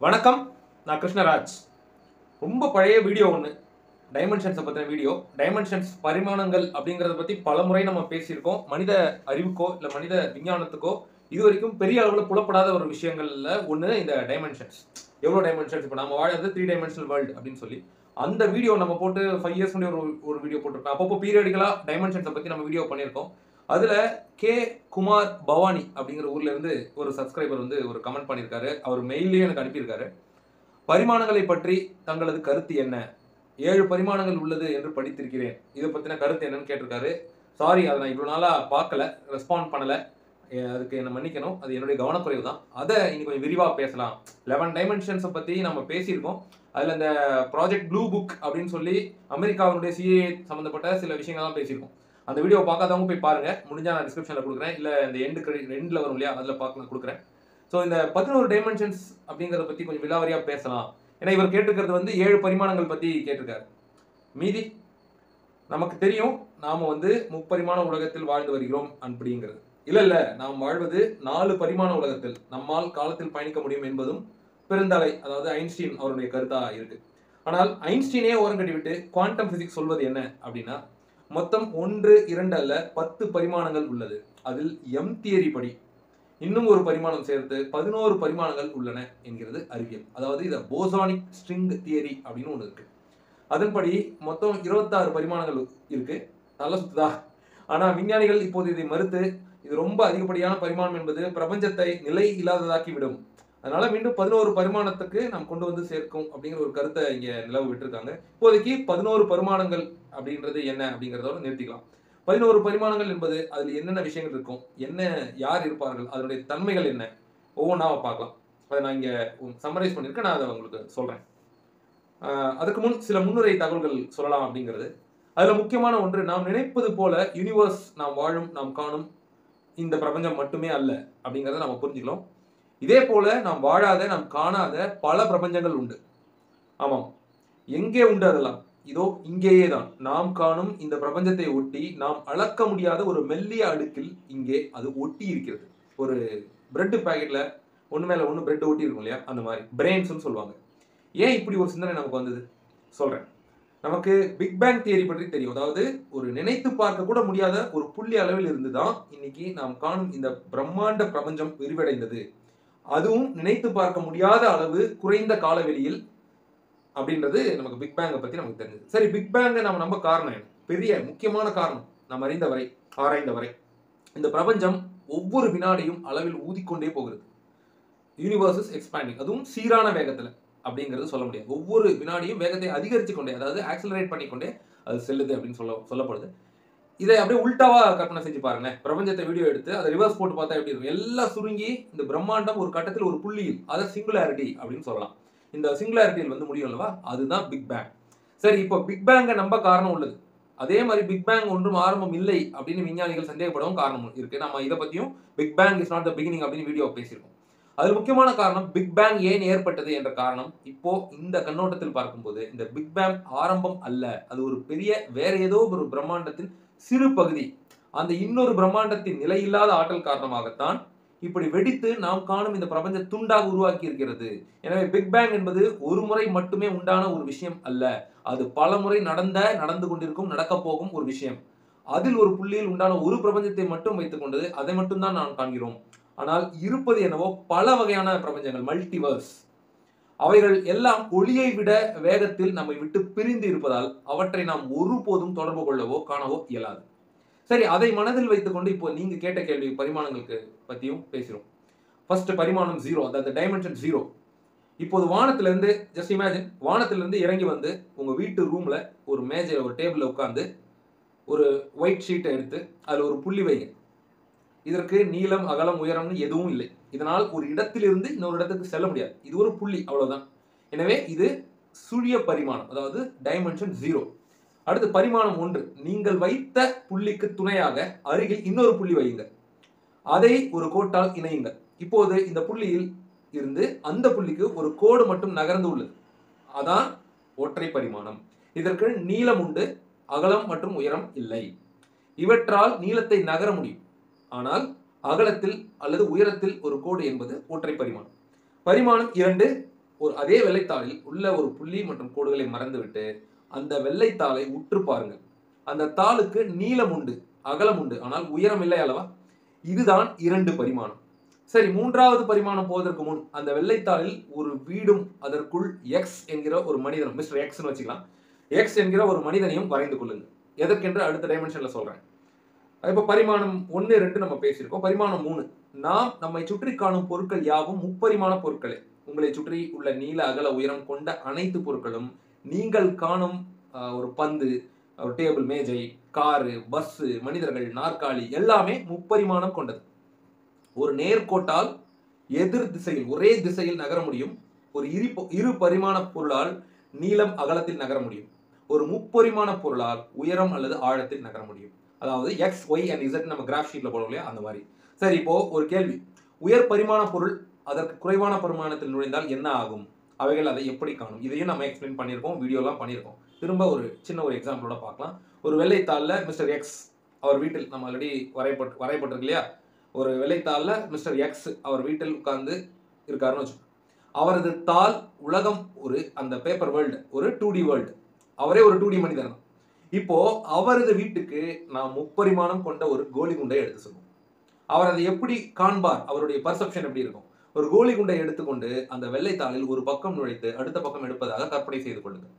வணக்கம், நான் கிருஷ்ணராஜ். ரொம்ப பழைய வீடியோ ஒன்று, டைமென்ஷன்ஸை பற்றின வீடியோ. டைமென்ஷன்ஸ் பரிமாணங்கள் அப்படிங்கிறத பற்றி பல முறை நம்ம பேசியிருக்கோம். மனித அறிவுக்கோ இல்லை மனித விஞ்ஞானத்துக்கோ இது வரைக்கும் பெரிய அளவில் புலப்படாத ஒரு விஷயங்கள்ல ஒன்று இந்த டைமென்ஷன்ஸ். எவ்வளோ டைமென்ஷன்ஸ், இப்போ நம்ம வாழறது 3 டைமென்ஷனல் வேர்ல்டு அப்படின்னு சொல்லி அந்த வீடியோ நம்ம போட்டு 5 இயர்ஸ் முன்னாடி ஒரு வீடியோ போட்டிருக்கோம். அப்பப்போ பீரியடிக்கலாக டைமென்ஷன்ஸை பற்றி நம்ம வீடியோ பண்ணியிருக்கோம். அதில் கே குமார் பவானி அப்படிங்கிற ஊர்ல இருந்து ஒரு சப்ஸ்கிரைபர் வந்து ஒரு கமெண்ட் பண்ணியிருக்காரு. அவர் மெயிலே எனக்கு அனுப்பியிருக்காரு. பரிமாணங்களை பற்றி தங்களது கருத்து என்ன? 7 பரிமாணங்கள் உள்ளது என்று படித்திருக்கிறேன். இதை பற்றின கருத்து என்னன்னு கேட்டிருக்காரு. சாரி, அதை நான் இவ்வளோ நாளாக பார்க்கல, ரெஸ்பாண்ட் பண்ணலை. அதுக்கு என்ன மன்னிக்கணும். அது என்னுடைய கவனக்குறைவு தான். அதை இன்னைக்கு கொஞ்சம் விரிவாக பேசலாம். 11 டைமென்ஷன்ஸை பற்றி நம்ம பேசியிருக்கோம். அதில் இந்த ப்ராஜெக்ட் ப்ளூ புக் அப்படின்னு சொல்லி அமெரிக்காவினுடைய சிஏ சம்மந்தப்பட்ட சில விஷயங்கள்லாம் பேசியிருக்கோம். அந்த வீடியோ பார்க்காதவங்க போய் பாருங்க. முடிஞ்சா நான் டிஸ்கிரிப்ஷனில் கொடுக்குறேன், இல்லை இந்த எண்டில் வரும் இல்லையா, அதில் பார்க்க கொடுக்குறேன். ஸோ இந்த 11 டைமென்ஷன்ஸ் அப்படிங்கிறத பற்றி கொஞ்சம் விலாவரியாக பேசலாம். ஏன்னா இவர் கேட்டிருக்கிறது வந்து 7 பரிமாணங்கள் பற்றி கேட்டிருக்காரு. மீதி நமக்கு தெரியும், நாம் வந்து முப்பரிமாண உலகத்தில் வாழ்ந்து வருகிறோம் அப்படிங்கிறது. இல்லை, நாம் வாழ்வது 4 பரிமாண உலகத்தில். நம்மால் காலத்தில் பயணிக்க முடியும் என்பதும் பெருந்தகை, அதாவது ஐன்ஸ்டீன் அவருடைய கருத்தாக இருக்கு. ஆனால் ஐன்ஸ்டீனே ஓரம் கட்டிவிட்டு குவாண்டம் பிசிக்ஸ் சொல்வது என்ன அப்படின்னா, மொத்தம் 1, 2 அல்ல 10 பரிமாணங்கள் உள்ளது. அதில் எம் தியரி படி இன்னும் ஒரு பரிமாணம் சேர்த்து 11 பரிமாணங்கள் உள்ளன என்கிறது அறிவியல். அதாவது இதை போசானிக் ஸ்ட்ரிங் தியரி அப்படின்னு ஒன்று இருக்கு. அதன்படி மொத்தம் 26 பரிமாணங்கள் இருக்கு. நல்ல சுத்துதா? ஆனால் விஞ்ஞானிகள் இப்போது இதை மறுத்து, இது ரொம்ப அதிகப்படியான பரிமாணம் என்பது பிரபஞ்சத்தை நிலை இல்லாததாக்கி விடும், அதனால மீண்டும் 11 பரிமாணத்துக்கு நாம் கொண்டு வந்து சேர்க்கும் அப்படிங்கிற ஒரு கருத்தை இங்க நிலவு விட்டுருக்காங்க. இப்போதைக்கு 11 பரிமாணங்கள் அப்படின்றது என்ன அப்படிங்கிறதோட நிறுத்திக்கலாம். 11 பரிமாணங்கள் என்பது அதில் என்னென்ன விஷயங்கள் இருக்கும், என்ன யார் இருப்பார்கள், அதனுடைய தன்மைகள் என்ன, ஒவ்வொன்றா பார்க்கலாம். அதை நான் இங்க சம்மரைஸ் பண்ணியிருக்கேன். நான் அதை உங்களுக்கு சொல்றேன். அதுக்கு முன் சில முன்னுரை தகவல்கள் சொல்லலாம் அப்படிங்கிறது. அதுல முக்கியமான ஒன்று, நாம் நினைப்பது போல யூனிவர்ஸ் நாம் வாழும் நாம் காணும் இந்த பிரபஞ்சம் மட்டுமே அல்ல அப்படிங்கிறத நம்ம புரிஞ்சுக்கலாம். இதே போல நாம் வாழாத நாம் காணாத பல பிரபஞ்சங்கள் உண்டு. ஆமாம், எங்கே உண்டு அதெல்லாம்? இதோ இங்கேயே தான். நாம் காணும் இந்த பிரபஞ்சத்தை ஒட்டி நாம் அளக்க முடியாத ஒரு மெல்லிய அடுக்கில் இங்கே அது ஒட்டி இருக்கிறது. ஒரு பிரெட் பாக்கெட்ல ஒன்று மேல ஒன்று பிரெட் ஒட்டி இருக்கும் இல்லையா, அந்த மாதிரி பிரெயின்ஸ்னு சொல்லுவாங்க. ஏன் இப்படி ஒரு சிந்தனை நமக்கு வந்தது சொல்றேன். நமக்கு பிக் பேங் தியரி பற்றி தெரியும். அதாவது ஒரு நினைத்து பார்க்க கூட முடியாத ஒரு புள்ளி அளவில் இருந்துதான் இன்னைக்கு நாம் காணும் இந்த பிரம்மாண்ட பிரபஞ்சம் விரிவடைந்தது. அதுவும் நினைத்து பார்க்க முடியாத அளவு குறைந்த காலவெளியில் அப்படின்றது நமக்கு பிக் பேங்கை பத்தி நமக்கு தெரிஞ்சது. சரி, பிக் பேங்கை நம்ம நம்ப காரணம் என்ன? பெரிய முக்கியமான காரணம் நாம் அறிந்த வரை, ஆராய்ந்த வரை, இந்த பிரபஞ்சம் ஒவ்வொரு வினாடியும் அளவில் ஊதிக்கொண்டே போகிறது. யூனிவர்ஸ் இஸ் எக்ஸ்பேண்டிங், அதுவும் சீரான வேகத்துல அப்படிங்கிறது சொல்ல முடியாது. ஒவ்வொரு வினாடியும் வேகத்தை அதிகரித்து கொண்டே, அதாவது ஆக்சலரேட் பண்ணிக்கொண்டே அது செல்லுது அப்படின்னு சொல்லப்படுது. இதை அப்படியே உல்டாவா கற்பனை செஞ்சு பாருங்க. பிரபஞ்சத்தை வீடியோ எடுத்து அதை ரிவர்ஸ் போட்டு பார்த்தா எப்படி இருக்கும்? எல்லாம் சுருங்கி இந்த பிரம்மாண்டம் ஒரு கட்டத்தில் ஒரு புள்ளியில், அதை சிங்குலாரிட்டி அப்படின்னு சொல்லலாம். இந்த சிங்குலாரிட்டியில் வந்து முடியும் அல்லவா, அதுதான் பிக் பேங். சரி, இப்போ பிக் பேங்கை நம்ப காரணம் உள்ளது. அதே மாதிரி பிக் பேங் ஒன்றும் ஆரம்பம் இல்லை அப்படின்னு விஞ்ஞானிகள் சந்தேகப்படவும் காரணம் இருக்கு. நம்ம இதை பத்தியும் big bang is not the beginning அப்படின்னு வீடியோ பேசியிருக்கோம். அது முக்கியமான காரணம், பிக் பேங் ஏன் ஏற்பட்டது என்ற காரணம். இப்போ இந்த கண்ணோட்டத்தில் பார்க்கும்போது இந்த பிக் பேங் ஆரம்பம் அல்ல, அது ஒரு பெரிய வேற ஏதோ ஒரு பிரம்மாண்டத்தின் சிறு பகுதி. அந்த இன்னொரு பிரம்மாண்டத்தின் நிலையில்லாத ஆற்றல் காரணமாகத்தான் இப்படி வெடித்து நாம் காணும் இந்த பிரபஞ்ச துண்டாக உருவாக்கி இருக்கிறது. எனவே பிக் பேங் என்பது ஒரு முறை மட்டுமே உண்டான ஒரு விஷயம் அல்ல, அது பல முறை நடந்து கொண்டிருக்கும், நடக்க போகும் ஒரு விஷயம். அதில் ஒரு புள்ளியில் உண்டான ஒரு பிரபஞ்சத்தை மட்டும் வைத்துக் கொண்டது, அதை மட்டும்தான் நாம் காண்கிறோம். ஆனால் இருப்பது என்னவோ பல வகையான பிரபஞ்சங்கள், மல்டிவர்ஸ். அவைகள் எல்லாம் ஒளியை விட வேகத்தில் நம்மை விட்டு பிரிந்து இருப்பதால் அவற்றை நாம் ஒருபோதும் தொடர்பு கொள்ளவோ காணவோ இயலாது. சரி, அதை மனதில் வைத்துக்கொண்டு இப்போ நீங்க கேட்ட கேள்வி பரிமாணங்களுக்கு பத்தியும் பேசுறோம். ஃபர்ஸ்ட் பரிமாணம் 0, அதாவது டைமென்ஷன் 0. இப்போது வானத்திலிருந்து, ஜஸ்ட் இமேஜின், வானத்திலிருந்து இறங்கி வந்து உங்க வீட்டு ரூம்ல ஒரு மேஜை, ஒரு டேபிள்ல உட்கார்ந்து ஒரு ஒயிட் ஷீட்டை எடுத்து அதுல ஒரு புள்ளி வைங்க. இதற்கு நீளம், அகலம், உயரம்னு எதுவும் இல்லை. இதனால் ஒரு இடத்திலிருந்து இன்னொரு இடத்துக்கு செல்ல முடியாது. இது ஒரு புள்ளி, அவ்வளவுதான். எனவே இது சுழிய பரிமாணம், அதாவது டைமென்ஷன் 0. அடுத்து பரிமாணம் 1. நீங்கள் வைத்த புள்ளிக்கு துணையாக அருகில் இன்னொரு புள்ளி வையுங்க. அதை ஒரு கோட்டால் இணையுங்க. இப்போது இந்த புள்ளியில் இருந்து அந்த புள்ளிக்கு ஒரு கோடு மட்டும் நகர்ந்து உள்ளது. அதான் ஒற்றை பரிமாணம். இதற்கு நீளம் உண்டு, அகலம் மற்றும் உயரம் இல்லை. இவற்றால் நீளத்தை நகர முடியும், ஆனால் அகலத்தில் அல்லது உயரத்தில் ஒரு கோடு என்பது ஒற்றை பரிமாணம். பரிமாணம் 2. அதே வெள்ளைத்தாளில் உள்ள ஒரு புள்ளி மற்றும் கோடுகளை மறந்துவிட்டு அந்த வெள்ளைத்தாளை உற்று பாருங்கள். அந்த தாளுக்கு நீளம் உண்டு, அகலம் உண்டு, ஆனால் உயரம் இல்லை அல்லவா? இதுதான் 2 பரிமாணம். சரி, 3வது பரிமாணம் போவதற்கு முன் அந்த வெள்ளைத்தாளில் ஒரு வீடும் அதற்குள் எக்ஸ் என்கிற ஒரு மனிதனும், மிஸ்டர் எக்ஸ்னு வச்சுக்கலாம், எக்ஸ் என்கிற ஒரு மனிதனையும் வரைந்து கொள்ளுங்கள். எதற்கென்று அடுத்த டைமென்ஷன்ல சொல்றேன். இப்ப பரிமாணம் 1, 2 நம்ம பேசியிருக்கோம். பரிமாணம் 3, நாம் நம்மை சுற்றி காணும் பொருட்கள் யாவும் முப்பரிமாண பொருட்களே. உங்களை சுற்றி உள்ள நீள அகல உயரம் கொண்ட அனைத்து பொருட்களும் நீங்கள் காணும் ஒரு பந்து, ஒரு டேபிள், மேஜை, காரு, பஸ், மனிதர்கள், நாற்காலி எல்லாமே முப்பரிமாணம் கொண்டது. ஒரு நேர்கோட்டால் எதிர் திசையில் ஒரே திசையில் நகர முடியும். ஒரு இரு பரிமாண பொருளால் நீளம் அகலத்தில் நகர முடியும். ஒரு முப்பரிமாண பொருளால் உயரம் அல்லது ஆழத்தில் நகர முடியும். அதாவது எக்ஸ், ஒய் அண்ட் இசட் நம்ம கிராஃப் ஷீட்ல போடுவோம் இல்லையா, அந்த மாதிரி. சரி, இப்போ ஒரு கேள்வி. உயர் பரிமாண பொருள் அதற்கு குறைவான பரிமாணத்தில் நுழைந்தால் என்ன ஆகும்? அவைகள் அதை எப்படி காணும்? இதையும் நம்ம எக்ஸ்பிளைன் பண்ணியிருக்கோம், வீடியோலாம் பண்ணியிருக்கோம். திரும்ப ஒரு சின்ன ஒரு எக்ஸாம்பிளோட பார்க்கலாம். ஒரு வெள்ளைத்தாளில் மிஸ்டர் எக்ஸ் அவர் வீட்டில், நம்ம ஆல்ரெடி வரையப்பட்டிருக்கு இல்லையா, ஒரு வெள்ளைத்தாளில் மிஸ்டர் எக்ஸ் அவர் வீட்டில் உட்கார்ந்து இருக்காருன்னு வச்சுக்கோங்க. அவரது தாள் உலகம், அந்த பேப்பர் வேர்ல்டு ஒரு 2D வேர்ல்டு. அவரே ஒரு 2D மனிதர் தான். இப்போ அவரது வீட்டுக்கு நாம் முப்பரிமாணம் கொண்ட ஒரு கோலி குண்டை எடுத்து சொல்லுவோம். அவர் அதை எப்படி காண்பார்? அவருடைய பர்செப்ஷன் எப்படி இருக்கும்? ஒரு கோலி குண்டை எடுத்துக்கொண்டு அந்த வெள்ளைத்தாளில் ஒரு பக்கம் நுழைத்து அடுத்த பக்கம் எடுப்பதாக கற்பனை செய்து கொள்ளுங்கள்.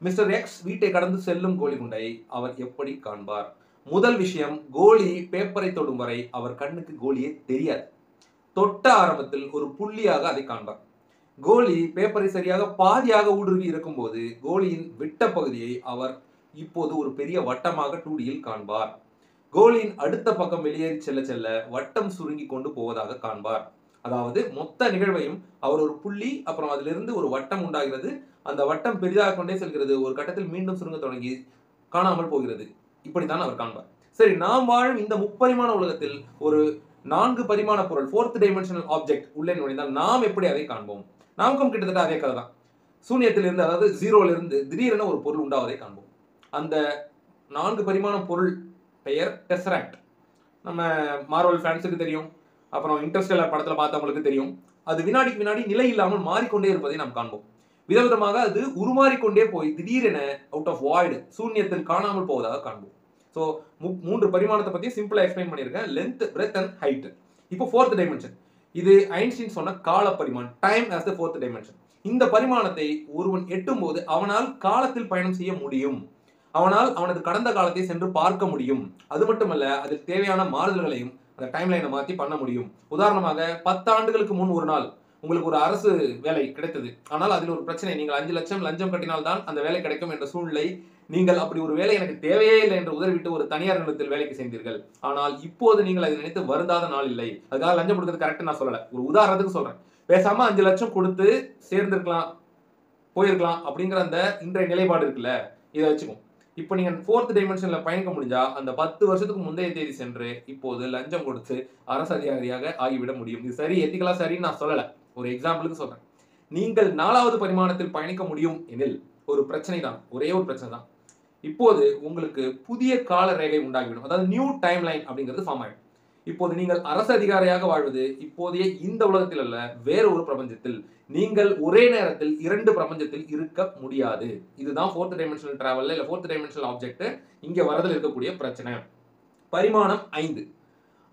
மிஸ்டர் எக்ஸ் வீட்டை கடந்து செல்லும் கோலி குண்டை அவர் எப்படி காண்பார்? முதல் விஷயம், கோலி பேப்பரை தொடும் வரை அவர் கண்ணுக்கு கோலியே தெரியாது. தொட்ட ஆரம்பத்தில் ஒரு புள்ளியாக அதை காண்பார். கோலி பேப்பரை சரியாக பாதியாக ஊடுருவி இருக்கும்போது கோலியின் விட்ட பகுதியை அவர் இப்போது ஒரு பெரிய வட்டமாக 2Dயில் காண்பார். கோலியின் அடுத்த பக்கம் வெளியேறி செல்ல செல்ல வட்டம் சுருங்கி கொண்டு போவதாக காண்பார். அதாவது மொத்த நிகழ்வையும் அவர் ஒரு புள்ளி, அப்புறம் அதிலிருந்து ஒரு வட்டம் உண்டாகிறது. அந்த வட்டம் பெரிதாக கொண்டே செல்கிறது. ஒரு கட்டத்தில் மீண்டும் சுருங்க தொடங்கி காணாமல் போகிறது. இப்படித்தான் அவர் காண்பார். சரி, நாம் வாழும் இந்த முப்பரிமாண உலகத்தில் ஒரு 4 பரிமாண பொருள், 4th டைமென்ஷனல் ஆப்ஜெக்ட் உள்ளே நுழைந்தால் நாம் எப்படி அதை காண்போம்? நமக்கும் கிட்டத்தட்ட அதே கதை தான். சூன்யத்திலிருந்து, அதாவது ஜீரோலிருந்து திடீரென ஒரு பொருள் உண்டாவதை காண்போம். அந்த 4 பரிமாண பொருள் பெயர் டெசராக்ட். நம்ம மார்வல் ஃபேன்ஸுக்கு தெரியும், அப்புறம் இன்டர்ஸ்டெல்லர் படத்தில் பார்த்தவங்களுக்கு தெரியும். அது வினாடிக்கு வினாடி நிலை இல்லாமல் மாறிக்கொண்டே இருப்பதை நாம் காண்போம். விதவிதமாக அது உருமாறிக்கொண்டே போய் திடீரென அவுட் ஆஃப் வாய்டு, சூன்யத்தில் காணாமல் போவதாக காண்போம். ஸோ 3 பரிமாணத்தை பற்றி சிம்பிளாக எக்ஸ்பிளைன் பண்ணியிருக்கேன், லென்த், பிரெத் அண்ட் ஹைட். இப்போ 4th டைமென்ஷன், இது ஐன்ஸ்டீன் சொன்ன கால பரிமாணம், time as the 4th dimension. இந்த பரிமாணத்தை ஒருவன் எட்டும் போது அவனால் காலத்தில் பயணம் செய்ய முடியும். அவனால் அவனது கடந்த காலத்தை சென்று பார்க்க முடியும். அது மட்டுமல்ல, அதில் தேவையான மாறுதல்களையும் அந்த டைம்லைனை மாற்றி பண்ண முடியும். உதாரணமாக 10 ஆண்டுகளுக்கு முன் ஒரு நாள் உங்களுக்கு ஒரு அரசு வேலை கிடைத்தது. ஆனால் அதில் ஒரு பிரச்சனை, நீங்கள் 5 லட்சம் லஞ்சம் கட்டினால்தான் அந்த வேலை கிடைக்கும் என்ற சூழ்நிலை. நீங்கள் அப்படி ஒரு வேலை எனக்கு தேவையே இல்லை என்று உதறிவிட்டு ஒரு தனியார் நிறுவனத்தில் வேலைக்கு சேர்ந்தீர்கள். ஆனால் இப்போது நீங்கள் அதை நினைத்து வருந்தாத நாள் இல்லை. அதுக்காக லஞ்சம் கொடுத்தது கரெக்ட் நான் சொல்லலை, ஒரு உதாரணத்துக்கு சொல்றேன். பேசாம 5 லட்சம் கொடுத்து சேர்ந்திருக்கலாம், போயிருக்கலாம் அப்படிங்கிற அந்த இன்றைய நிலைப்பாடு இருக்குல்ல, இதை வச்சுக்கும். இப்போ நீங்க 4th டைமென்ஷன்ல பயணிக்க முடிஞ்சா அந்த 10 வருஷத்துக்கு முந்தைய தேதி சென்று இப்போது லஞ்சம் கொடுத்து அரசு அதிகாரியாக ஆகிவிட முடியும். இது சரி, எத்திக்கலா சரின்னு நான் சொல்லலை, ஒரு எக்ஸாம்பிளுக்கு சொல்றேன். நீங்கள் 4வது பரிமாணத்தில் பயணிக்க முடியும் எனில் ஒரு பிரச்சனை தான், ஒரே ஒரு பிரச்சனை தான். இப்போது உங்களுக்கு புதிய கால ரேகை உண்டாகிவிடும், அதாவது நியூ டைம் லைன் அப்படிங்கிறது ஃபார்ம் ஆகிடும். இப்போது நீங்கள் அரசு அதிகாரியாக வாழ்வது இப்போதைய இந்த உலகத்தில் அல்ல, வேற ஒரு பிரபஞ்சத்தில். நீங்கள் ஒரே நேரத்தில் 2 பிரபஞ்சத்தில் இருக்க முடியாது. இதுதான் 4th டைமென்ஷனல் டிராவல்ல இல்ல 4th டைமென்ஷனல் ஆப்ஜெக்ட் இங்க வரதில் இருக்கக்கூடிய பிரச்சனை. பரிமாணம் 5.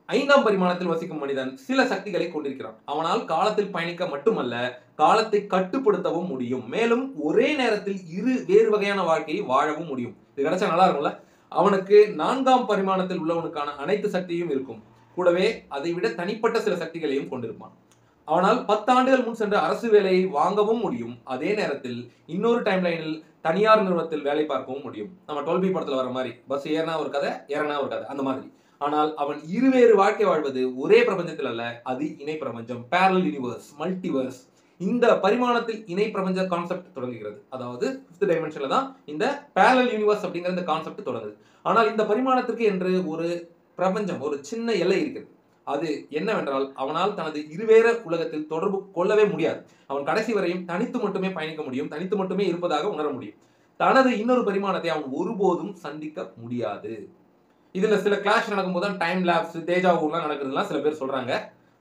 5ஆம் பரிமாணத்தில் வசிக்கும் மனிதன் சில சக்திகளை கொண்டிருக்கிறான். அவனால் காலத்தில் பயணிக்க மட்டுமல்ல, காலத்தை கட்டுப்படுத்தவும் முடியும். மேலும் ஒரே நேரத்தில் வேறு வகையான வாழ்க்கையை வாழவும் முடியும். இது கிடைச்சா நல்லா இருக்கும்ல. அவனுக்கு 4ஆம் பரிமாணத்தில் உள்ளவனுக்கான அனைத்து சக்தியும் இருக்கும். கூடவே அதை விட தனிப்பட்ட சில சக்திகளையும் கொண்டிருப்பான். அவனால் 10 ஆண்டுகள் முன் சென்ற அரசு வேலையை வாங்கவும் முடியும். அதே நேரத்தில் இன்னொரு டைம் லைனில் தனியார் நிறுவனத்தில் வேலை பார்க்கவும் முடியும். நம்ம 12B படத்துல வர மாதிரி, பஸ் ஏறினா ஒரு கதை, இறங்கினா ஒரு கதை, அந்த மாதிரி. ஆனால் அவன் இருவேறு வாழ்க்கை வாழ்வது ஒரே பிரபஞ்சத்தில் அல்ல, அது இணை பிரபஞ்சம், parallel universe, மல்டிவர்ஸ். இந்த பரிமாணத்தில் இணை பிரபஞ்ச கான்செப்ட் தொடங்குகிறது. அதாவது 5th டைமென்ஷன்ல தான் இந்த parallel universe அப்படிங்கிற இந்த கான்செப்ட் தொடங்குது. ஆனால் இந்த பரிமாணத்திற்கு என்று ஒரு பிரபஞ்சம், ஒரு சின்ன எல்லை இருக்கிறது. அது என்னவென்றால், அவனால் தனது இருவேறு உலகத்தில் தொடர்பு கொள்ளவே முடியாது. அவன் கடைசி வரையும் தனித்து மட்டுமே பயணிக்க முடியும், தனித்து மட்டுமே இருப்பதாக உணர முடியும். தனது இன்னொரு பரிமாணத்தை அவன் ஒருபோதும் சந்திக்க முடியாது. இதுல சில கிளாஷ் நடக்கும்போது தான் டைம் லேப்ஸ், தேஜாவூர்லாம் நடக்குதுலாம் சில பேர் சொல்றாங்க.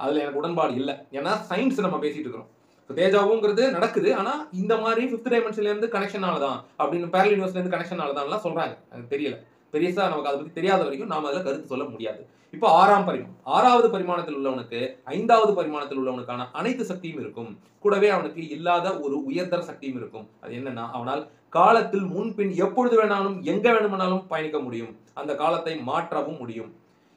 அதுல எனக்கு உடன்பாடு இல்லை. ஏன்னா சயின்ஸ் நம்ம பேசிட்டு இருக்கிறோம். தேஜாவுங்கிறது நடக்குது. ஆனா இந்த மாதிரி 5th டைமென்ஷன்ல இருந்து கனெக்ஷனால தான் அப்படின்னு பேரலல் யூனிவர்ஸ்ல இருந்து கனெக்ஷனால தான்லாம் சொல்றாங்க. எனக்கு தெரியல. பெரியசா நமக்கு அதை பத்தி தெரியாத வரைக்கும் நாம அதுல கருத்து சொல்ல முடியாது. இப்போ 6ஆம் பரிமாணம். 6வது பரிமாணத்தில் உள்ளவனுக்கு 5வது பரிமாணத்தில் உள்ளவனுக்கான அனைத்து சக்தியும் இருக்கும். கூடவே அவனுக்கு இல்லாத ஒரு உயர்தர சக்தியும் இருக்கும். அது என்னன்னா, அவனால் காலத்தில் முன்பின் எப்பொழுது வேணாலும் எங்க வேணுமானாலும் பயணிக்க முடியும். அந்த காலத்தை மாற்றவும் முடியும்.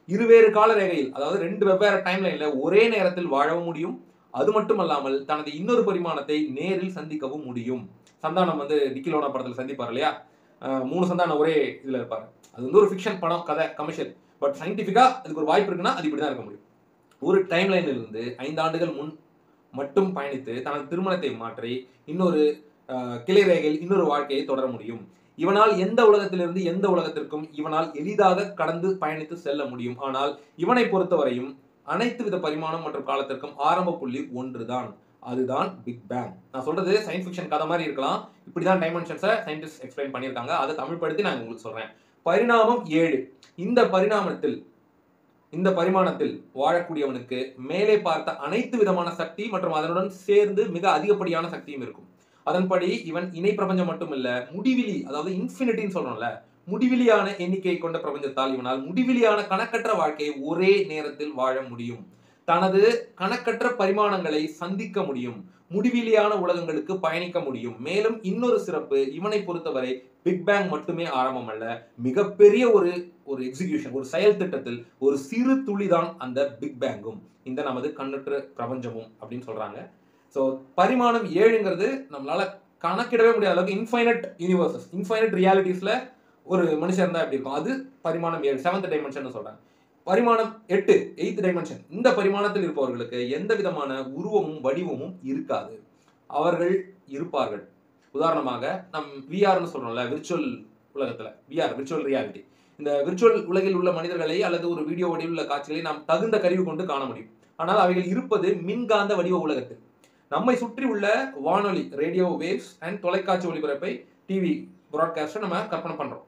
இருவேறு கால ரேகையில், அதாவது 2 வெவ்வேறு டைம்லைன்ல ஒரே நேரத்தில் வாழவும் முடியும். அது மட்டுமல்லாமல் தனது இன்னொரு பரிமாணத்தை நேரில் சந்திக்கவும் முடியும். சந்தானம் வந்து டிக்கிலோனா படத்துல சந்திப்பார் இல்லையா? 3 சந்தானம் ஒரே இதுல இருப்பாரு. அது வந்து ஒரு ஃபிக்ஷன் படம், கதை, கமர்ஷியல். பட் சயின்டிஃபிக்கா அதுக்கு ஒரு வாய்ப்பு இருக்குன்னா அது இப்படிதான் இருக்க முடியும். ஒரு டைம்லைனில் இருந்து 5 ஆண்டுகள் முன் மட்டும் பயணித்து தனது திருமணத்தை மாற்றி இன்னொரு கிளை ரேகையில் இன்னொரு வாழ்க்கையை தொடர முடியும். இவனால் எந்த உலகத்திலிருந்து எந்த உலகத்திற்கும் இவனால் எளிதாக கடந்து பயணித்து செல்ல முடியும். ஆனால் இவனை பொறுத்தவரையும் அனைத்து வித பரிமாணம் மற்றும் காலத்திற்கும் ஆரம்ப புள்ளி ஒன்றுதான். அதுதான் பிக் பேங். நான் சொல்றது சயின்ஸ் ஃபிக்ஷன் கதை மாதிரி இருக்கலாம். இப்படிதான் டைமென்ஷன்ஸை சயின்டிஸ்ட் எக்ஸ்பிளைன் பண்ணியிருக்காங்க. அதை தமிழ் படுத்தி நான் உங்களுக்கு சொல்றேன். பரிணாமம் 7. இந்த பரிமாணத்தில் வாழக்கூடியவனுக்கு மேலே பார்த்த அனைத்து விதமான சக்தி மற்றும் அதனுடன் சேர்ந்து மிக அதிகப்படியான சக்தியும் இருக்கும். அதன்படி இவன் இணை பிரபஞ்சம் மட்டுமில்ல, முடிவிலி, அதாவது இன்ஃபினிட்டின்னு சொல்றோம்ல, முடிவிலியான எண்ணிக்கை கொண்ட பிரபஞ்சத்தால் இவனால் முடிவிலியான கணக்கற்ற வாழ்க்கையை ஒரே நேரத்தில் வாழ முடியும். தனது கணக்கற்ற பரிமாணங்களை சந்திக்க முடியும். முடிவிலியான உலகங்களுக்கு பயணிக்க முடியும். மேலும் இன்னொரு சிறப்பு, இவனை பொறுத்தவரை பிக் பேங் மட்டுமே ஆரம்பம் அல்ல, மிகப்பெரிய ஒரு எக்ஸிகியூஷன், ஒரு செயல் திட்டத்தில் ஒரு சிறு துளிதான் அந்த பிக் பேங்கும் இந்த நமது கண்ணற்ற பிரபஞ்சமும் அப்படின்னு சொல்றாங்க. ஸோ பரிமாணம் 7ங்கிறது நம்மளால கணக்கிடவே முடியாத அளவுக்கு இன்ஃபைனட் யூனிவர்சஸ், இன்ஃபைனட் ரியாலிட்டிஸ்ல ஒரு மனுஷன் இருந்தா எப்படி இருக்கும், அது பரிமாணம் 7, 7th டைமென்ஷன் சொல்றாங்க. பரிமாணம் 8, 8th டைமென்ஷன். இந்த பரிமாணத்தில் இருப்பவர்களுக்கு எந்த விதமான உருவமும் வடிவமும் இருக்காது. அவர்கள் இருப்பார்கள். உதாரணமாக நம் விஆர்னு சொல்றோம்ல, விர்ச்சுவல் உலகத்துல, விஆர் விர்ச்சுவல் ரியாலிட்டி. இந்த விர்ச்சுவல் உலகில் உள்ள மனிதர்களை அல்லது ஒரு வீடியோ வடிவில் உள்ள காட்சிகளை நாம் தகுந்த கருவி கொண்டு காண முடியும். ஆனால் அவைகள் இருப்பது மின்காந்த வடிவ உலகத்தில். நம்மை சுற்றி உள்ள வானொலி, ரேடியோ வேவ்ஸ் அண்ட் தொலைக்காட்சி ஒளிபரப்பை, டிவி பிராட்காஸ்ட்டை நம்ம கற்பனை பண்றோம்.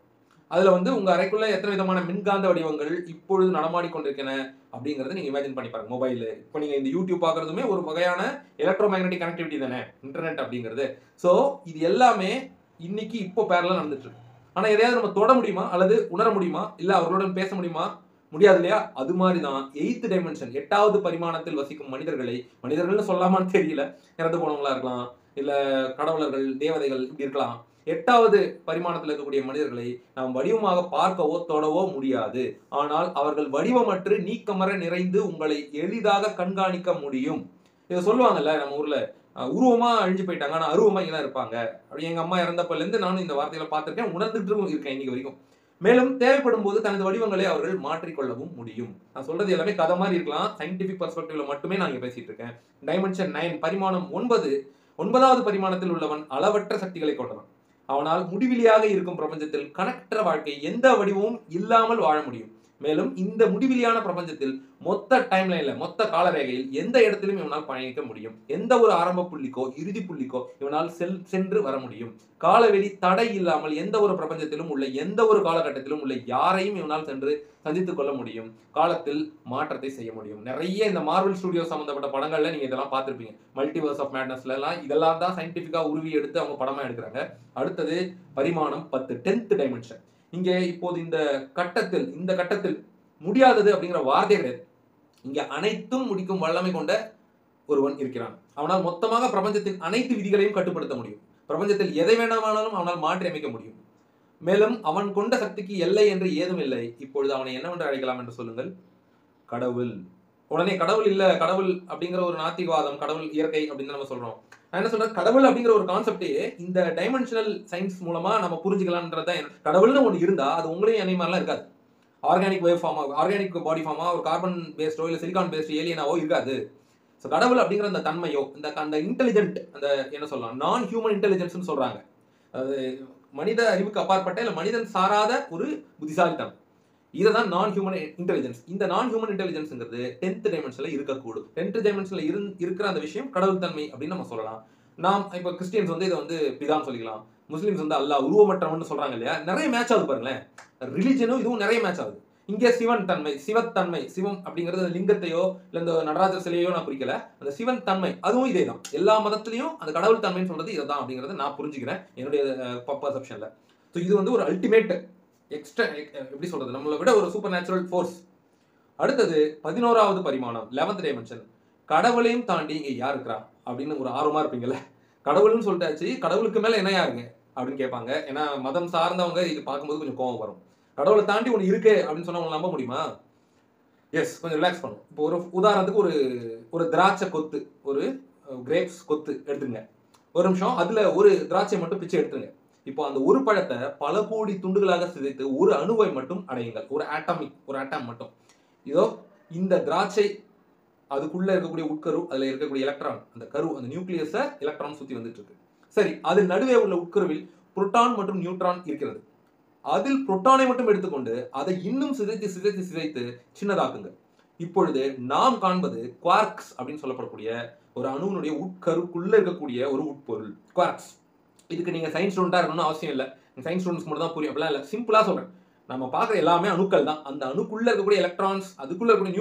அதுல வந்து உங்க அறைக்குள்ள எத்தனை விதமான மின்காந்த வடிவங்கள் இப்பொழுது நடமாடிக்கொண்டிருக்கின அப்படிங்கறத நீங்க இமேஜின் பண்ணி பாருங்க. மொபைல், இப்போ நீங்க இந்த யூடியூப் பார்க்கறதுமே ஒரு வகையான எலக்ட்ரோ மேக்னெட்டிக் கனெக்டிவிட்டி தானே, இன்டர்நெட் அப்படிங்கிறது. ஸோ இது எல்லாமே இன்னைக்கு இப்போ பேரலா நடந்துட்டு இருக்கு. ஆனா எதையாவது நம்ம தொட முடியுமா அல்லது உணர முடியுமா, இல்ல அவர்களுடன் பேச முடியுமா? முடியாது இல்லையா? அது மாதிரிதான் 8th டைமென்ஷன், 8வது பரிமாணத்தில் வசிக்கும் மனிதர்கள்னு சொல்லாமான்னு தெரியல, இறந்து போனவங்களா இருக்கலாம், இல்ல கடவுளர்கள், தேவதைகள் இப்படி இருக்கலாம். 8வது பரிமாணத்தில் இருக்கக்கூடிய மனிதர்களை நாம் வடிவமாக பார்க்கவோ தொடவோ முடியாது. ஆனால் அவர்கள் வடிவமற்று நீக்கமர நிறைந்து உங்களை எளிதாக கண்காணிக்க முடியும். இதை சொல்லுவாங்கல்ல நம்ம ஊர்ல, உருவமா அழிஞ்சு போயிட்டாங்க ஆனா அருவமா இங்கதான் இருப்பாங்க. அப்படி எங்க அம்மா இறந்தப்பல இருந்து நானும் இந்த வார்த்தைகளை பார்த்திருக்கேன், உணர்ந்துட்டு இருக்கேன் இன்னைக்கு வரைக்கும். மேலும் தேவைப்படும் போது தனது வடிவங்களை அவர்கள் மாற்றிக்கொள்ளவும் முடியும். நான் சொல்றது எல்லாமே கதை மாதிரி இருக்கலாம், சயின்டிபிக் பெர்ஸ்பெக்டிவ்ல மட்டுமே நான் இங்க பேசிட்டு இருக்கேன். டைமென்ஷன் 9, பரிமாணம் 9, 9வது பரிமாணத்தில் உள்ளவன் அளவற்ற சக்திகளை கொண்டவன். அவனால் முடிவிலியாக இருக்கும் பிரபஞ்சத்தில் கணக்கற்ற வாழ்க்கை எந்த வடிவமும் இல்லாமல் வாழ முடியும். மேலும் இந்த முடிவிலியான பிரபஞ்சத்தில் மொத்த டைம்லைன்ல, மொத்த காலரேகையில் எந்த இடத்திலும் இவனால் பயணிக்க முடியும். எந்த ஒரு ஆரம்ப புள்ளிக்கோ இறுதி புள்ளிக்கோ இவனால் சென்று வர முடியும். காலவெளி தடை இல்லாமல் எந்த ஒரு பிரபஞ்சத்திலும் உள்ள எந்த ஒரு காலகட்டத்திலும் உள்ள யாரையும் இவனால் சென்று சந்தித்துக் கொள்ள முடியும். காலத்தில் மாற்றத்தை செய்ய முடியும். நிறைய இந்த மார்வல் ஸ்டுடியோ சம்பந்தப்பட்ட படங்கள்ல நீங்க இதெல்லாம் பார்த்திருப்பீங்க. மல்டிவர்ஸ் ஆஃப் மேட்னஸ்ல எல்லாம் இதெல்லாம் தான் சயின்டிபிக்கா உருவி எடுத்து அவங்க படமா எடுக்கிறாங்க. அடுத்தது பரிமாணம் 10, 10th டைமென்ஷன். இங்கே இப்போது இந்த கட்டத்தில் முடியாதது அப்படிங்கிற வார்த்தை கிடையாது. இங்க அனைத்தும் முடிக்கும் வல்லமை கொண்ட ஒருவன் இருக்கிறான். அவனால் மொத்தமாக பிரபஞ்சத்தின் அனைத்து விதிகளையும் கட்டுப்படுத்த முடியும். பிரபஞ்சத்தில் எதை வேண்டாமானாலும் அவனால் மாற்றி அமைக்க முடியும். மேலும் அவன் கொண்ட சக்திக்கு எல்லை என்று ஏதும் இல்லை. இப்பொழுது அவனை என்னவென்று அழைக்கலாம் என்று சொல்லுங்கள்? கடவுள். உடனே கடவுள் இல்ல, கடவுள் அப்படிங்கிற ஒரு நாத்திகவாதம், கடவுள் இயற்கை அப்படின்னு நம்ம சொல்றோம். நான் என்ன சொல்றேன், கடவுள் அப்படிங்கிற ஒரு கான்செப்டே இந்த டைமென்ஷனல் சயின்ஸ் மூலமா நம்ம புரிஞ்சுக்கலாம்ன்றதான். கடவுள்னு ஒன்று இருந்தா அது உங்களையும் என்னை மாதிரிலாம் இருக்காது. ஆர்கானிக் வேவ் ஃபார்மா, ஆர்கானிக் பாடி ஃபார்மா, ஒரு கார்பன் பேஸ்டோ இல்ல சிலிகான் பேஸ்ட் ஏலியனாவோ இருக்காது. ஸோ கடவுள் அப்படிங்கிற அந்த தன்மையோ, அந்த இன்டெலிஜென்ட், அந்த என்ன சொல்லலாம், நான் ஹியூமன் இன்டெலிஜென்ஸ்னு சொல்றாங்க. அது மனித அறிவுக்கு அப்பாற்பட்ட இல்ல மனிதன் சாராத ஒரு புத்திசாலித்தனம். இதுதான் நான் ஹியூமன் இன்டெலிஜென்ஸ். இந்த நான் ஹியூமன் இன்டெலிஜென்ஸ்ங்கிறது 10th டைமென்ஷன்ல இருக்கக்கூடும். 10th டைமென்ஷன்ல இருக்கிற அந்த விஷயம் கடவுள் தன்மை அப்படின்னு நம்ம சொல்லலாம். நாம் இப்போ கிறிஸ்டியன்ஸ் வந்து இதை வந்து பிதான்னு சொல்லிக்கலாம். முஸ்லிம்ஸ் வந்து அல்லாஹ், உருவமற்றவன் சொல்றாங்க இல்லையா? நிறைய மேட்ச் ஆகுது பாருங்களேன். ரிலிஜனும் இதுவும் நிறைய மேட்ச் ஆகுது. இங்கே சிவன் தன்மை, சிவத்தன்மை, சிவம் அப்படிங்கிறது லிங்கத்தையோ இல்ல இந்த நடராஜர் சிலையோ நான் குறிக்கல. அந்த சிவன் தன்மை அதுவும் இதே தான். எல்லா மதத்திலையும் அந்த கடவுள் தன்மைன்னு சொல்றது இதுதான் அப்படிங்கறத நான் புரிஞ்சுக்கிறேன் என்னுடைய பர்செப்ஷன்ல. ஸோ இது வந்து ஒரு அல்டிமேட் எக்ஸ்ட்ரா எப்படி சொல்றது, நம்மளை விட ஒரு சூப்பர் நேச்சுரல் ஃபோர்ஸ். அடுத்தது 11வது பரிமாணம் 11th டைமென்ஷன். கடவுளையும் தாண்டி இங்க யார் இருக்கிறா அப்படின்னு ஒரு ஆர்வமா இருப்பீங்கல்ல. கடவுள்னு சொல்லிட்டாச்சு, கடவுளுக்கு மேல என்ன யாருங்க அப்படின்னு கேட்பாங்க. ஏன்னா மதம் சார்ந்தவங்க இது பார்க்கும்போது கொஞ்சம் கோவம் வரும். கடவுளை தாண்டி ஒன்று இருக்கு அப்படின்னு சொன்னா உங்களை நம்ப முடியுமா? எஸ், கொஞ்சம் ரிலாக்ஸ் பண்ணும். இப்போ ஒரு உதாரணத்துக்கு ஒரு ஒரு திராட்சை கொத்து, ஒரு கிரேப்ஸ் கொத்து எடுத்துங்க. ஒரு நிமிஷம், அதுல ஒரு திராட்சை மட்டும் பிச்சை எடுத்துங்க. இப்போ அந்த ஒரு பழத்தை பல கோடி துண்டுகளாக சிதைத்து ஒரு அணுவை மட்டும் அடையுங்கள். ஒரு ஆட்டம் மட்டும். இதோ இந்த திராட்சை, அதுக்குள்ள இருக்கக்கூடிய உட்கரு, அதுல இருக்கக்கூடிய எலக்ட்ரான், அந்த கரு, அந்த நியூக்ளியஸ எலக்ட்ரான் சுத்தி வந்துட்டு இருக்கு. சரி, அது நடுவே உள்ள உட்கருவில் புரோட்டான் மற்றும் நியூட்ரான் இருக்கிறது. அதில் புரோட்டானை மட்டும் எடுத்துக்கொண்டு அதை இன்னும் சிதைத்து சின்னதாக்குங்க. இப்பொழுது நாம் காண்பது குவார்க்ஸ் அப்படின்னு சொல்லப்படக்கூடிய ஒரு அணுவினுடைய உட்கருக்குள்ள இருக்கக்கூடிய ஒரு உட்பொருள் குவார்க்ஸ். இதுக்கு நீங்க சயின்ஸ் ஸ்டூடெண்டா இருக்கணும்னு அவசியம் இல்லை. சயின்ஸ் ஸ்டூடெண்ட்ஸ் மட்டும் தான் புரியும் அப்படிலாம் இல்லை. சிம்பிளா சொல்றேன். நம்ம பார்க்குற எல்லாமே அணுக்கள் தான். அந்த அணுக்குள்ள இருக்கக்கூடிய எலக்ட்ரான்ஸ், அதுக்குள்ள இருக்கக்கூடிய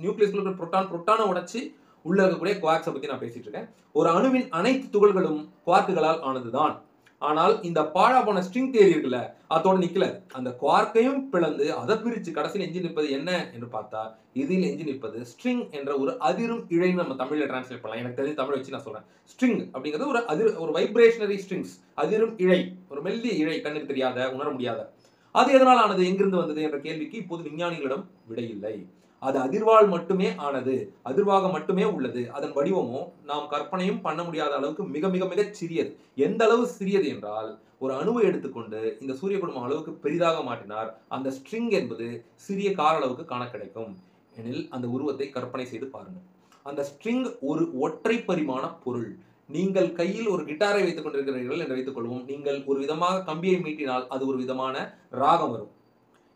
நியூக்ளியஸ்க்குள்ள இருக்கிற புரோட்டானை உடைச்சு உள்ள இருக்கக்கூடிய குவார்க்ஸை பத்தி நான் பேசிட்டு இருக்கேன். ஒரு அணுவின் அனைத்து துகள்களும் குவார்க்குகளால் ஆனதுதான். ஆனால் இந்த பாழா போன ஸ்ட்ரிங் தியரி இருக்குல்ல, அதோட நிக்கல. அந்த குவார்க்கையும் பிளந்து அதை பிரிச்சு கடைசியில் எஞ்சி நிற்பது என்ன என்று பார்த்தா, இதில் எஞ்சி நிற்பது ஸ்ட்ரிங் என்ற ஒரு அதிரும் இழைன்னு நம்ம தமிழ்ல டிரான்ஸ்லேட் பண்ணலாம். எனக்கு தெரிஞ்ச தமிழ் வச்சு நான் சொல்றேன். ஸ்ட்ரிங் அப்படிங்கிறது ஒரு வைப்ரேஷனரி ஸ்ட்ரிங்ஸ், அதிரும் இழை, ஒரு மெல்லிய இழை, கண்ணுக்கு தெரியாத, உணர முடியாத. அது எதனால் ஆனது, எங்கிருந்து வந்தது என்ற கேள்விக்கு இப்போது விஞ்ஞானிகளிடம் விடையில்லை. அது அதிர்வால் மட்டுமே ஆனது, அதிர்வாக மட்டுமே உள்ளது. அதன் வடிவமோ நாம் கற்பனையும் பண்ண முடியாத அளவுக்கு மிக மிக மிக சிறியது. எந்த அளவு சிறியது என்றால், ஒரு அணுவை எடுத்துக்கொண்டு இந்த சூரிய குடும்பம் அளவுக்கு பெரிதாக மாற்றினார் அந்த ஸ்ட்ரிங் என்பது சிறிய கார அளவுக்கு காண கிடைக்கும். எனில் அந்த உருவத்தை கற்பனை செய்து பாருங்கள். அந்த ஸ்ட்ரிங் ஒரு ஒற்றை பரிமாண பொருள். நீங்கள் கையில் ஒரு கிட்டாரை வைத்துக் கொண்டிருக்கிறீர்கள் என்று வைத்துக் கொள்வோம். நீங்கள் ஒரு விதமாக கம்பியை மீட்டினால் அது ஒரு விதமான ராகம் வரும்.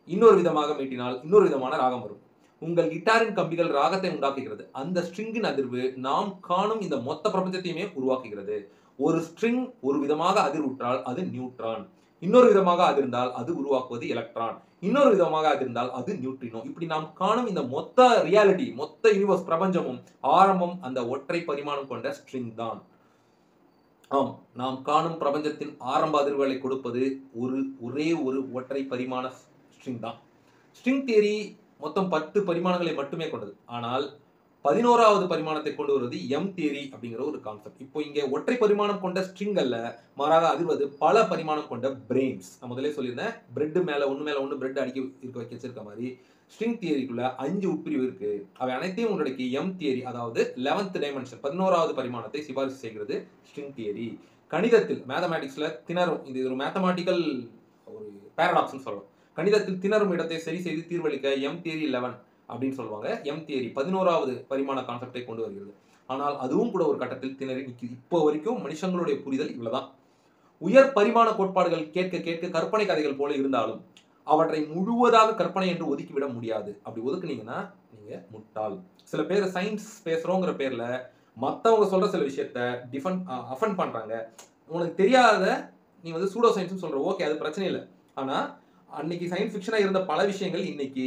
இன்னொரு விதமாக மீட்டினால் இன்னொரு விதமான ராகம் வரும். உங்கள் கிட்டாரின் கம்பிகள் ராகத்தை உண்டாக்குகிறது. அந்த ஸ்ட்ரிங்கின் அதிர்வு நாம் காணும் இந்த மொத்த பிரபஞ்சத்தையுமே உருவாக்குகிறது. ஒரு ஸ்ட்ரிங் ஒரு விதமாக அதிர்வுற்றால் அது நியூட்ரான், இன்னொரு விதமாக அதிர்ந்தால் அது உருவாக்குவது எலக்ட்ரான், இன்னொரு விதமாக அதிர்ந்தால் அது நியூட்ரினோ. இப்படி நாம் காணும் இந்த மொத்த ரியாலிட்டி, மொத்த யூனிவர்ஸ் பிரபஞ்சமும் ஆரம்பம் அந்த ஒற்றை பரிமாணம் கொண்ட ஸ்ட்ரிங் தான். ஆம், நாம் காணும் பிரபஞ்சத்தின் ஆரம்ப அதிர்வுகளை கொடுப்பது ஒரே ஒரு ஒற்றை பரிமாண ஸ்ட்ரிங் தான். ஸ்ட்ரிங் தியரி மொத்தம் 10 பரிமாணங்களை மட்டுமே கொண்டது. ஆனால் 11வது பரிமாணத்தை கொண்டு வருவது எம் தியரி அப்படிங்கிற ஒரு கான்செப்ட். இப்போ இங்கே ஒற்றை பரிமாணம் கொண்ட ஸ்ட்ரிங் அல்ல, மாறாக அதிர்வது பல பரிமாணம் கொண்ட பிரெயின்ஸ். நான் முதலே சொல்லியிருந்தேன், பிரெட் மேல ஒன்று பிரெட் அடிக்க இருக்க வச்சிருக்க மாதிரி ஸ்ட்ரிங் தியரிக்குள்ள 5 உட்பிரிவு இருக்கு. அவை அனைத்தையும் உள்ளடக்கி எம் தியரி, அதாவது 11th டைமென்ஷன் 11வது பரிமாணத்தை சிபாரிசு செய்கிறது ஸ்ட்ரிங் தியரி. கணிதத்தில், மேத்தமேட்டிக்ஸ்ல திணறும், இது ஒரு மேத்தமேட்டிக்கல் ஒரு பேரடாக்ஸ்னு சொல்லலாம். கணிதத்தில் திணறும் இடத்தை சரி செய்து தீர்வளிக்க எம் தியரி 11 அப்படின்னு சொல்லுவாங்க. எம் தியரி 11வது பரிமாண கான்செப்டை கொண்டு வருகிறது. ஆனால் அதுவும் கூட ஒரு கட்டத்தில் திணறி நிற்குது. இப்போ வரைக்கும் மனுஷங்களுடைய புரிதல் இவ்வளவுதான். உயர் பரிமாண கோட்பாடுகள் கேட்க கேட்க கற்பனை கதைகள் போல இருந்தாலும் அவற்றை முழுவதாக கற்பனை என்று ஒதுக்கிவிட முடியாது. அப்படி ஒதுக்குனீங்கன்னா நீங்க முட்டாள். சில பேர் சயின்ஸ் பேசுறோங்கிற பேர்ல மற்றவங்க சொல்ற சில விஷயத்த அஃபெண்ட் பண்றாங்க. உனக்கு தெரியாத நீ வந்து சூடோ சயின்ஸ் சொல்ற, ஓகே, அது பிரச்சனை இல்லை. ஆனா அன்னைக்கு சயின்ஸ் ஃபிக்ஷனா இருந்த பல விஷயங்கள் இன்னைக்கு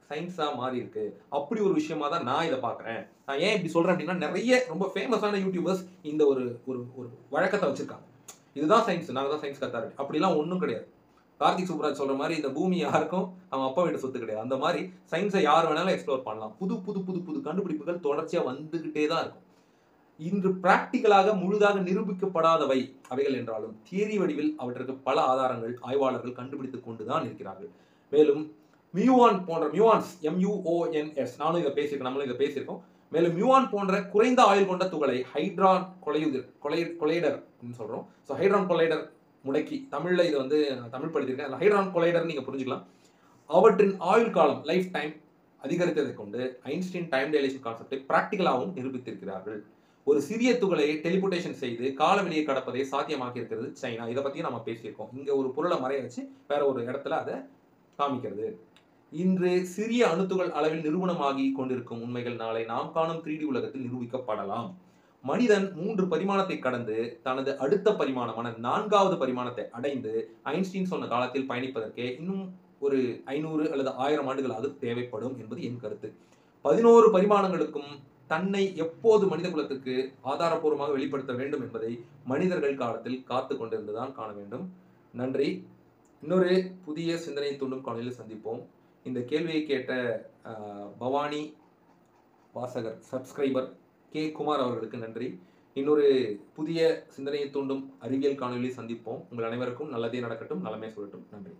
சயின்ஸா மாறி இருக்கு. அப்படி ஒரு விஷயமா தான் நான் இதை பாக்குறேன். நான் ஏன் இப்படி சொல்றேன் அப்படின்னா, நிறைய ரொம்ப ஃபேமஸான யூடியூபர்ஸ் இந்த ஒரு ஒரு வழக்கத்தை வச்சிருக்காங்க. இதுதான் சயின்ஸ், நாங்க தான் சயின்ஸ் கத்தாரு. அப்படிலாம் ஒன்றும் கிடையாது. கார்த்திக் சுப்ராஜ் சொல்ற மாதிரி இந்த பூமி யாருக்கும் அவன் அப்பா வீட்டு சொத்து கிடையாது. அந்த மாதிரி சயின்ஸை யார் வேணாலும் எக்ஸ்ப்ளோர் பண்ணலாம். புது புது புது புது கண்டுபிடிப்புகள் தொடர்ச்சியா வந்துகிட்டே தான் இருக்கும். இன்று பிராக்டிக்கலாக முழுதாக நிரூபிக்கப்படாதவை அவைகள் என்றாலும் தியரி வடிவில் அவற்றுக்கு பல ஆதாரங்கள் ஆய்வாளர்கள் கண்டுபிடித்துக் கொண்டுதான் இருக்கிறார்கள். மேலும் மியூவான்ஸ் MUONS, நானும் இதை பேசியிருக்கேன், நம்மளும் இதை பேசியிருக்கோம். மேலும் மியூவான் போன்ற குறைந்த ஆயுள் கொண்ட துகளை ஹைட்ரான் கொலைடர் சொல்றோம். ஸோ ஹைட்ரான் கொலைடர் முடக்கி தமிழ்ல இது வந்து தமிழ் படித்திருக்கேன். ஹைட்ரான் கொலைடர் நீங்க புரிஞ்சுக்கலாம். அவற்றின் ஆயுள் காலம், லைஃப் டைம் அதிகரித்ததை கொண்டு ஐன்ஸ்டீன் டைம் டைலேஷன் கான்செப்டை பிராக்டிகலாகவும் நிரூபித்திருக்கிறார்கள். ஒரு சிறிய துகளை டெலிபோர்டேஷன் செய்து காலவெளியை கடப்பதை சாத்தியமாக்கி இருக்கிறது சைனா. இதை பத்தி நம்ம பேசியிருக்கோம். இங்க ஒரு பொருளை மறைய வச்சு வேற ஒரு இடத்துல அதை காமிக்கிறது. இன்று சிறிய அணுத்துகள் அளவில் நிரூபணமாகி கொண்டிருக்கும் உண்மைகள் நாளை நாம் காணும் 3D உலகத்தில் நிரூபிக்கப்படலாம். மனிதன் 3 பரிமாணத்தை கடந்து தனது அடுத்த பரிமாணமான 4வது பரிமாணத்தை அடைந்து ஐன்ஸ்டீன் சொன்ன காலத்தில் பயணிப்பதற்கே இன்னும் ஒரு 500 அல்லது 1000 ஆண்டுகள் அது தேவைப்படும் என்பது என் கருத்து. 11 பரிமாணங்களுக்கும் தன்னை எப்போது மனித குலத்துக்கு ஆதாரப்பூர்வமாக வெளிப்படுத்த வேண்டும் என்பதை மனிதர்கள் காலத்தில் காத்து கொண்டிருந்துதான் காண வேண்டும். நன்றி. இன்னொரு புதிய சிந்தனை தூண்டும் காணொளியில் சந்திப்போம். இந்த கேள்வியை கேட்ட பவானி வாசகர் சப்ஸ்கிரைபர் கே குமார் அவர்களுக்கு நன்றி. இன்னொரு புதிய சிந்தனையை தூண்டும் அறிவியல் காணொலியில் சந்திப்போம். உங்கள் அனைவருக்கும் நல்லதே நடக்கட்டும், நலமே சொல்லட்டும். நன்றி.